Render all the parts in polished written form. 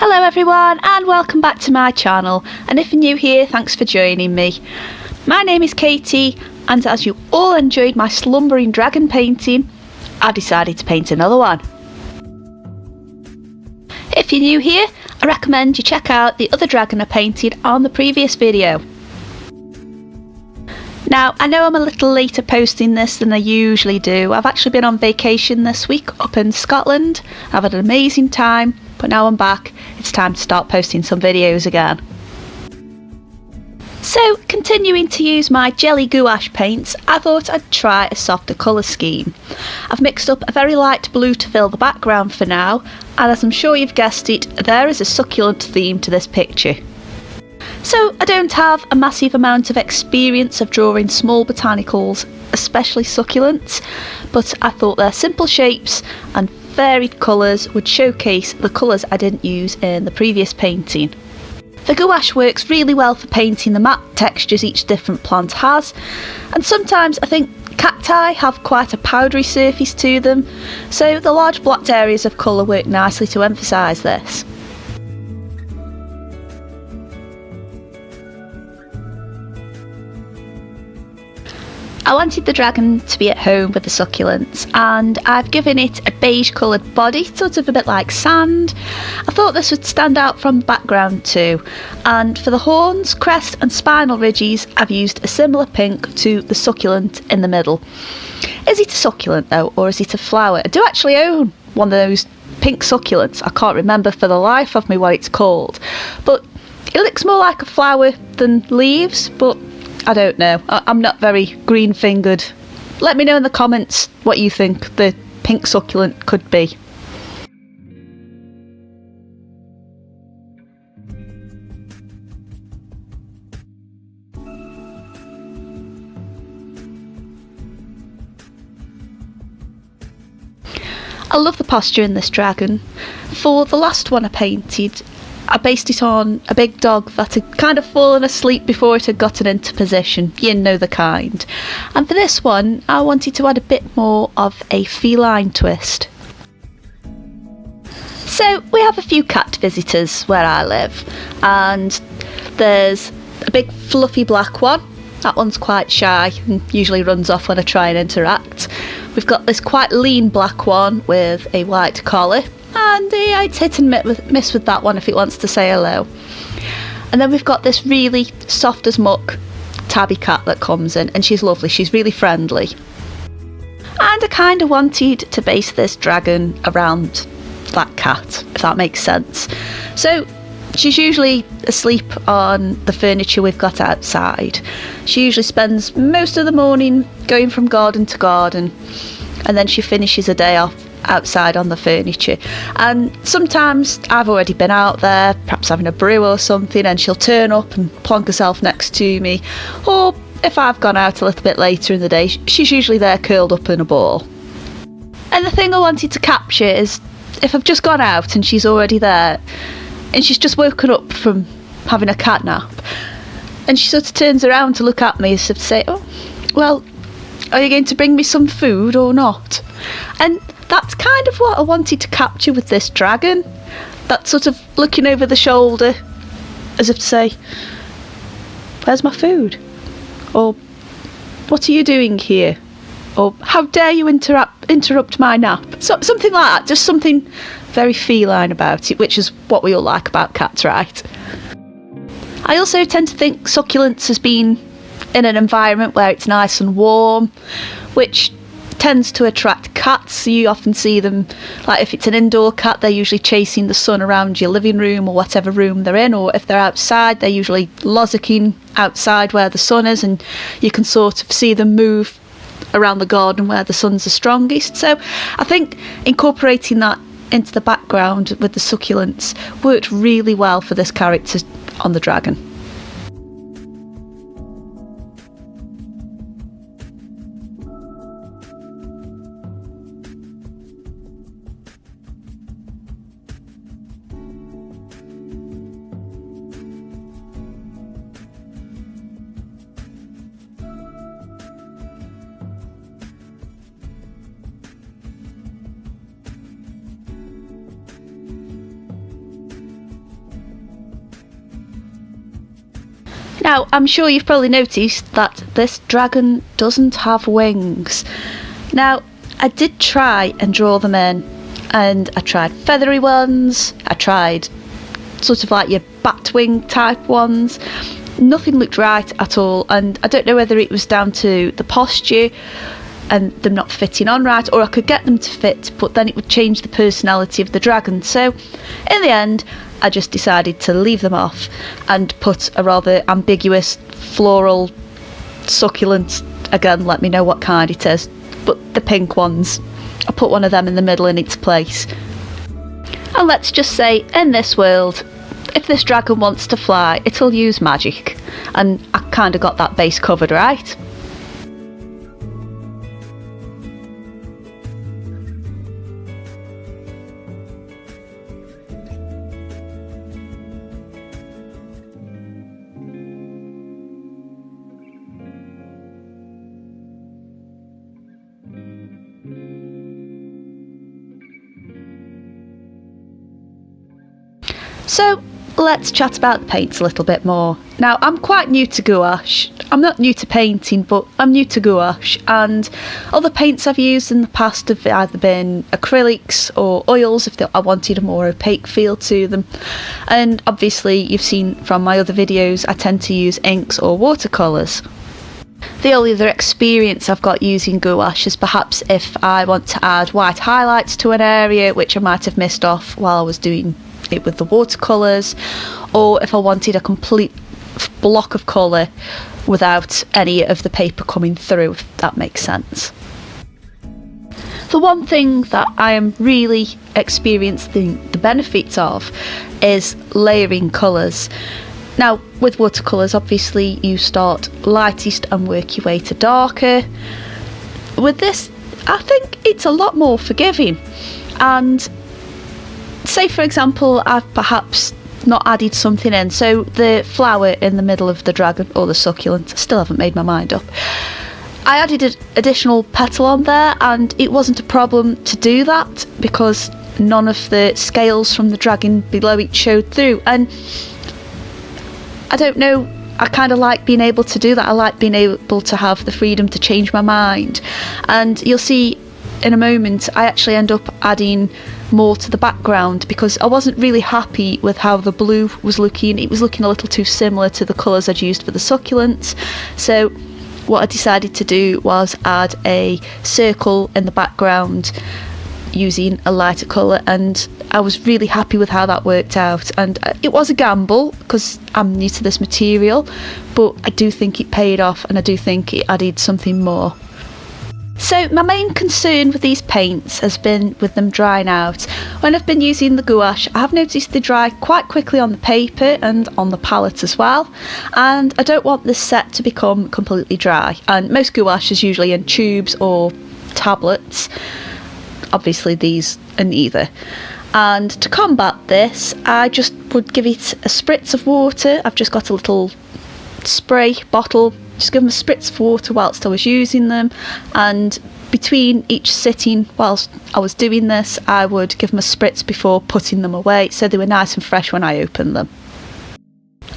Hello everyone and welcome back to my channel, and if you're new here, thanks for joining me. My name is Katie, and as you all enjoyed my slumbering dragon painting, I've decided to paint another one. If you're new here, I recommend you check out the other dragon I painted on the previous video. Now, I know I'm a little later posting this than I usually do. I've actually been on vacation this week up in Scotland. I've had an amazing time, but now I'm back, it's time to start posting some videos again. So, continuing to use my Jelly Gouache paints, I thought I'd try a softer colour scheme. I've mixed up a very light blue to fill the background for now, and as I'm sure you've guessed it, there is a succulent theme to this picture. So I don't have a massive amount of experience of drawing small botanicals, especially succulents, but I thought their simple shapes and varied colours would showcase the colours I didn't use in the previous painting. The gouache works really well for painting the matte textures each different plant has, and sometimes I think cacti have quite a powdery surface to them, so the large blocked areas of colour work nicely to emphasise this. I wanted the dragon to be at home with the succulents, and I've given it a beige coloured body, sort of a bit like sand. I thought this would stand out from the background too, and for the horns, crest and spinal ridges I've used a similar pink to the succulent in the middle. Is it a succulent though, or is it a flower? I do actually own one of those pink succulents. I can't remember for the life of me what it's called, but it looks more like a flower than leaves, but I don't know. I'm not very green fingered. Let me know in the comments what you think the pink succulent could be. I love the posture in this dragon. For the last one I painted, I based it on a big dog that had kind of fallen asleep before it had gotten into position. You know the kind. And for this one, I wanted to add a bit more of a feline twist. So we have a few cat visitors where I live, and there's a big fluffy black one. That one's quite shy and usually runs off when I try and interact. We've got this quite lean black one with a white collar, and I'd hit and miss with that one if it wants to say hello. And then we've got this really soft as muck tabby cat that comes in, and she's lovely, she's really friendly. And I kind of wanted to base this dragon around that cat, if that makes sense. So she's usually asleep on the furniture we've got outside. She usually spends most of the morning going from garden to garden, and then she finishes a day off outside on the furniture. And sometimes I've already been out there, perhaps having a brew or something, and she'll turn up and plonk herself next to me. Or if I've gone out a little bit later in the day, she's usually there curled up in a ball. And the thing I wanted to capture is if I've just gone out and she's already there, and she's just woken up from having a cat nap, and she sort of turns around to look at me as if to say, "Oh, well, are you going to bring me some food or not?" And that's kind of what I wanted to capture with this dragon. That sort of looking over the shoulder as if to say, "Where's my food?" Or, "What are you doing here?" Or, "How dare you interrupt my nap?" So, something like that, just something very feline about it, which is what we all like about cats, right? I also tend to think succulents as being in an environment where it's nice and warm, which tends to attract cats. You often see them, like if it's an indoor cat, they're usually chasing the sun around your living room or whatever room they're in, or if they're outside, they're usually lozzicking outside where the sun is, and you can sort of see them move around the garden where the sun's the strongest. So I think incorporating that into the background with the succulents worked really well for this character on the dragon. Now, I'm sure you've probably noticed that this dragon doesn't have wings. Now, I did try and draw them in, and I tried feathery ones, I tried sort of like your bat wing type ones. Nothing looked right at all, and I don't know whether it was down to the posture and them not fitting on right, or I could get them to fit, but then it would change the personality of the dragon. So in the end, I just decided to leave them off and put a rather ambiguous floral succulent, again, let me know what kind it is, but the pink ones. I put one of them in the middle in its place. And let's just say, in this world, if this dragon wants to fly, it'll use magic, and I kind of got that base covered right. So let's chat about the paints a little bit more. Now, I'm quite new to gouache. I'm not new to painting, but I'm new to gouache, and other paints I've used in the past have either been acrylics or oils if I wanted a more opaque feel to them. And obviously you've seen from my other videos I tend to use inks or watercolours. The only other experience I've got using gouache is perhaps if I want to add white highlights to an area which I might have missed off while I was doing it with the watercolours, or if I wanted a complete block of colour without any of the paper coming through, if that makes sense. The one thing that I am really experiencing the benefits of is layering colours. Now, with watercolours, obviously you start lightest and work your way to darker. With this, I think it's a lot more forgiving, and say for example I've perhaps not added something in, so the flower in the middle of the dragon or the succulent, I still haven't made my mind up, I added an additional petal on there, and it wasn't a problem to do that because none of the scales from the dragon below it showed through. And I don't know, I kind of like being able to do that. I like being able to have the freedom to change my mind, and you'll see in a moment I actually end up adding more to the background because I wasn't really happy with how the blue was looking. It was looking a little too similar to the colours I'd used for the succulents. So what I decided to do was add a circle in the background using a lighter colour, and I was really happy with how that worked out. And it was a gamble because I'm new to this material, but I do think it paid off, and I do think it added something more. So my main concern with these paints has been with them drying out. When I've been using the gouache, I have noticed they dry quite quickly on the paper and on the palette as well, and I don't want this set to become completely dry. And most gouache is usually in tubes or tablets. Obviously these are neither. And to combat this, I just would give it a spritz of water. I've just got a little spray bottle, just give them a spritz of water whilst I was using them, and between each sitting whilst I was doing this I would give them a spritz before putting them away so they were nice and fresh when I opened them.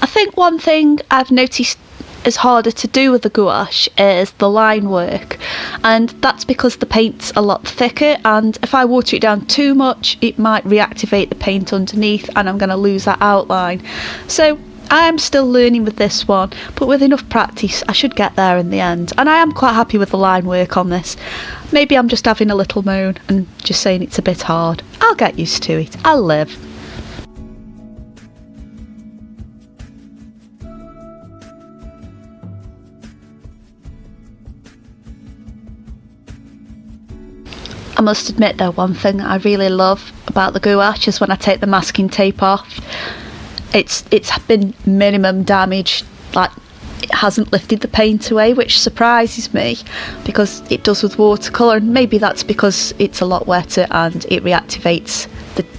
I think one thing I've noticed is harder to do with the gouache is the line work, and that's because the paint's a lot thicker, and if I water it down too much it might reactivate the paint underneath and I'm going to lose that outline. So I am still learning with this one, but with enough practice I should get there in the end, and I am quite happy with the line work on this. Maybe I'm just having a little moan and just saying it's a bit hard. I'll get used to it, I'll live. I must admit though, one thing I really love about the gouache is when I take the masking tape off. It's been minimum damage, like it hasn't lifted the paint away, which surprises me because it does with watercolour, and maybe that's because it's a lot wetter and it reactivates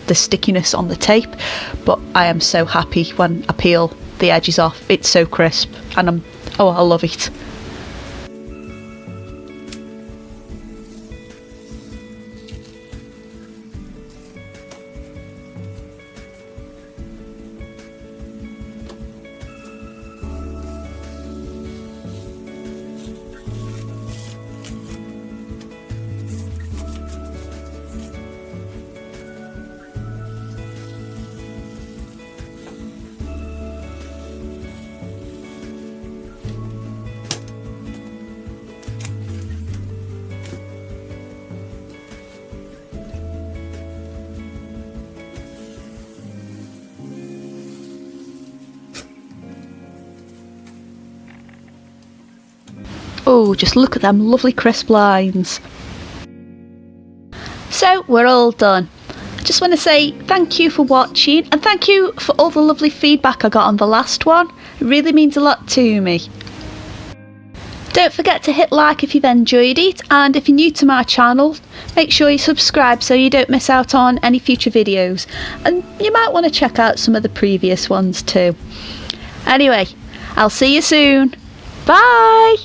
the stickiness on the tape. But I am so happy when I peel the edges off, it's so crisp, and I love it. Oh, just look at them lovely crisp lines. So we're all done. I just want to say thank you for watching, and thank you for all the lovely feedback I got on the last one. It really means a lot to me. Don't forget to hit like if you've enjoyed it, and if you're new to my channel, make sure you subscribe so you don't miss out on any future videos, and you might want to check out some of the previous ones too. Anyway, I'll see you soon. Bye!